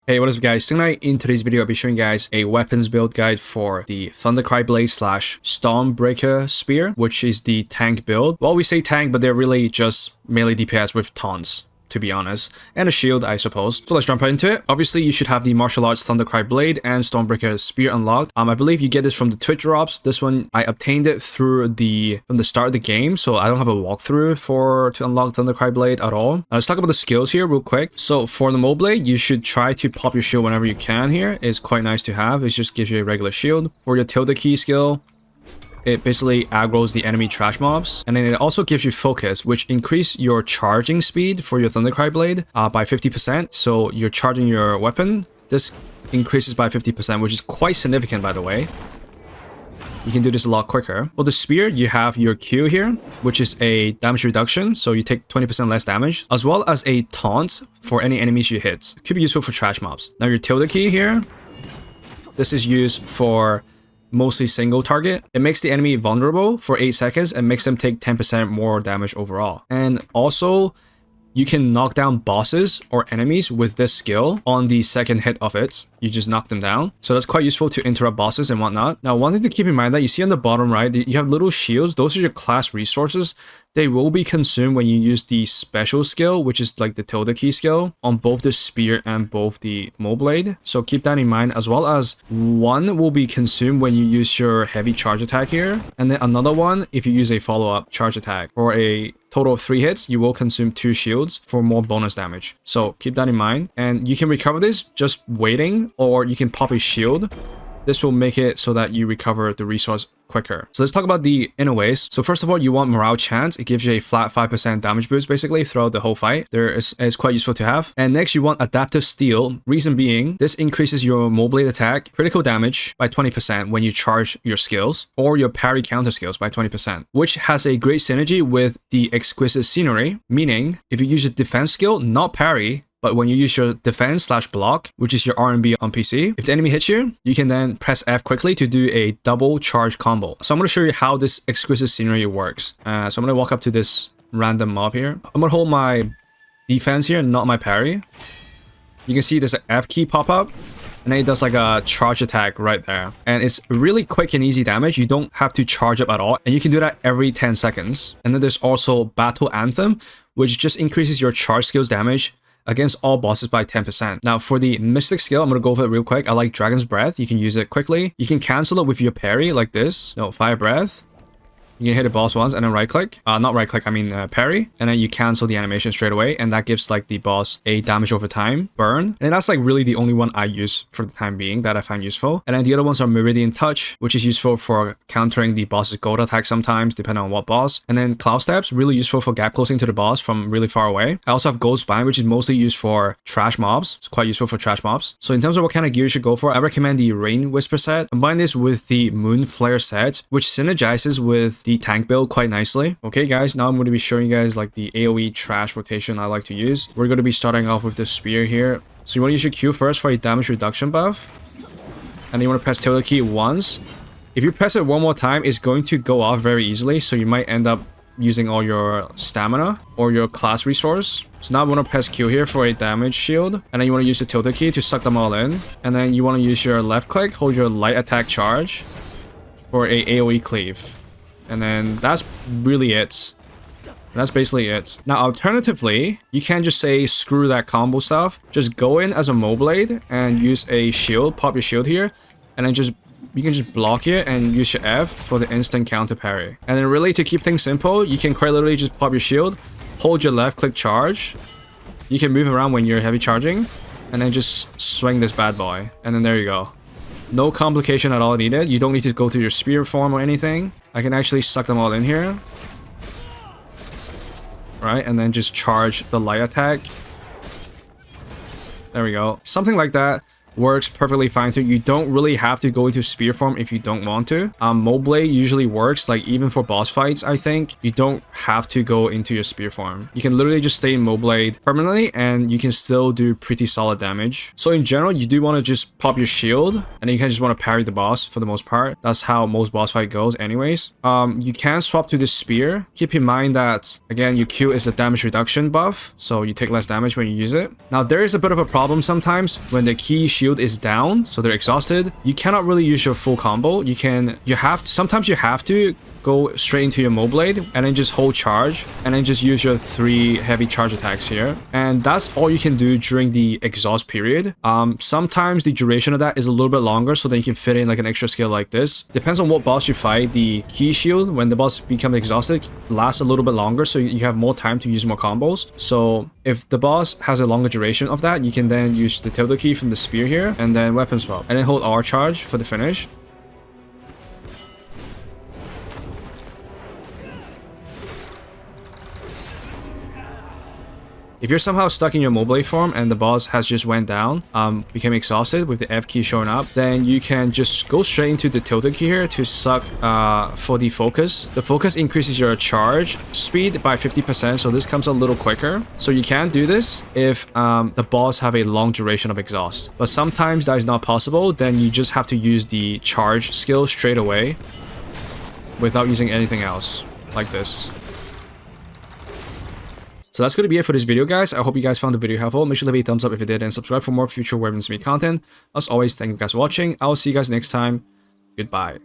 Hey, what is up guys, StingKnight. In today's video, I'll be showing you guys a weapons build guide for the Thundercry blade slash Stormbreaker spear, which is the tank build. Well, we say tank, but they're really just melee DPS with taunts, to be honest, and a shield, I suppose. So let's jump right into it. Obviously, you should have the martial arts Thundercry blade and Stormbreaker spear unlocked. I believe you get this from the Twitch drops. This one, I obtained it from the start of the game, so I don't have a walkthrough to unlock Thundercry blade at all. Now, let's talk about the skills here real quick. So for the Mo blade, you should try to pop your shield whenever you can here. It's quite nice to have. It just gives you a regular shield. For your tilde key skill, it basically aggroes the enemy trash mobs, and then it also gives you focus, which increase your charging speed for your Thundercry blade by 50%. So you're charging your weapon, this increases by 50%, which is quite significant, by the way. You can do this a lot quicker. For the spear, you have your Q here, which is a damage reduction, so you take 20% less damage, as well as a taunt for any enemies you hit. It could be useful for trash mobs. Now your tilde key here, this is used for mostly single target. It makes the enemy vulnerable for 8 seconds and makes them take 10% more damage overall. And also, you can knock down bosses or enemies with this skill on the second hit of it. You just knock them down. So that's quite useful to interrupt bosses and whatnot. Now, one thing to keep in mind that you see on the bottom right, you have little shields. Those are your class resources. They will be consumed when you use the special skill, which is like the tilde key skill, on both the spear and both the Mo blade. So keep that in mind, as well as one will be consumed when you use your heavy charge attack here. And then another one if you use a follow-up charge attack. For a total of 3 hits, you will consume 2 shields for more bonus damage. So keep that in mind. And you can recover this just waiting, or you can pop a shield. This will make it so that you recover the resource quicker. So let's talk about the inner ways. So first of all, you want morale chance. It gives you a flat 5% damage boost basically throughout the whole fight. It's quite useful to have. And next, you want adaptive steel. Reason being, this increases your Mo blade attack critical damage by 20% when you charge your skills, or your parry counter skills by 20%, which has a great synergy with the exquisite scenery. Meaning, if you use your defense skill, not parry, but when you use your defense slash block, which is your R&B on PC, if the enemy hits you, you can then press F quickly to do a double charge combo. So I'm going to show you how this exquisite scenery works. So I'm going to walk up to this random mob here. I'm going to hold my defense here, not my parry. You can see there's an F key pop up, and then it does like a charge attack right there. And it's really quick and easy damage. You don't have to charge up at all. And you can do that every 10 seconds. And then there's also Battle Anthem, which just increases your charge skills damage against all bosses by 10%. Now for the Mystic skill, I'm going to go over it real quick. I like Dragon's Breath. You can use it quickly. You can cancel it with your parry like this. No, Fire Breath. You can hit a boss once and then right click. Not right click, I mean parry. And then you cancel the animation straight away. And that gives like the boss a damage over time burn. And that's like really the only one I use for the time being that I find useful. And then the other ones are Meridian Touch, which is useful for countering the boss's gold attack sometimes, depending on what boss. And then Cloud Steps, really useful for gap closing to the boss from really far away. I also have Gold Spine, which is mostly used for trash mobs. It's quite useful for trash mobs. So in terms of what kind of gear you should go for, I recommend the Rain Whisper set. Combine this with the Moon Flare set, which synergizes with the tank build quite nicely. Okay guys, now I'm going to be showing you guys like the AoE trash rotation I like to use. We're going to be starting off with the spear here. So you want to use your Q first for a damage reduction buff. And then you want to press tilde key once. If you press it one more time, it's going to go off very easily. So you might end up using all your stamina or your class resource. So now I want to press Q here for a damage shield. And then you want to use the tilde key to suck them all in. And then you want to use your left click, hold your light attack charge for a AoE cleave. And then that's really it. That's basically it. Now, alternatively, you can just say screw that combo stuff. Just go in as a Mo blade and use a shield. Pop your shield here. And then you can just block it and use your F for the instant counter parry. And then really to keep things simple, you can quite literally just pop your shield, hold your left click charge. You can move around when you're heavy charging. And then just swing this bad boy. And then there you go. No complication at all needed. You don't need to go to your spear form or anything. I can actually suck them all in here. Right, and then just charge the light attack. There we go. Something like that works perfectly fine too. You don't really have to go into spear form if you don't want to. Mold Blade usually works, like even for boss fights, I think. You don't have to go into your spear form. You can literally just stay in Mold Blade permanently and you can still do pretty solid damage. So in general, you do want to just pop your shield and then you can just want to parry the boss for the most part. That's how most boss fight goes anyways. You can swap to this spear. Keep in mind that, again, your Q is a damage reduction buff, so you take less damage when you use it. Now, there is a bit of a problem sometimes when the key shield is down, so they're exhausted. You cannot really use your full combo. Sometimes you have to go straight into your Mold Blade and then just hold charge and then just use your 3 heavy charge attacks here. And that's all you can do during the exhaust period. Sometimes the duration of that is a little bit longer, so then you can fit in like an extra skill like this. Depends on what boss you fight. The key shield, when the boss becomes exhausted, lasts a little bit longer, so you have more time to use more combos. So if the boss has a longer duration of that, you can then use the tilde key from the spear here and then weapon swap and then hold R charge for the finish. If you're somehow stuck in your Mold Blade form and the boss has just went down, became exhausted with the F key showing up, then you can just go straight into the tilde key here to suck for the focus. The focus increases your charge speed by 50%, so this comes a little quicker. So you can do this if the boss have a long duration of exhaust. But sometimes that is not possible, then you just have to use the charge skill straight away without using anything else, like this. So that's going to be it for this video, guys. I hope you guys found the video helpful. Make sure to leave a thumbs up if you did and subscribe for more future Weapons Me content. As always, thank you guys for watching. I will see you guys next time. Goodbye.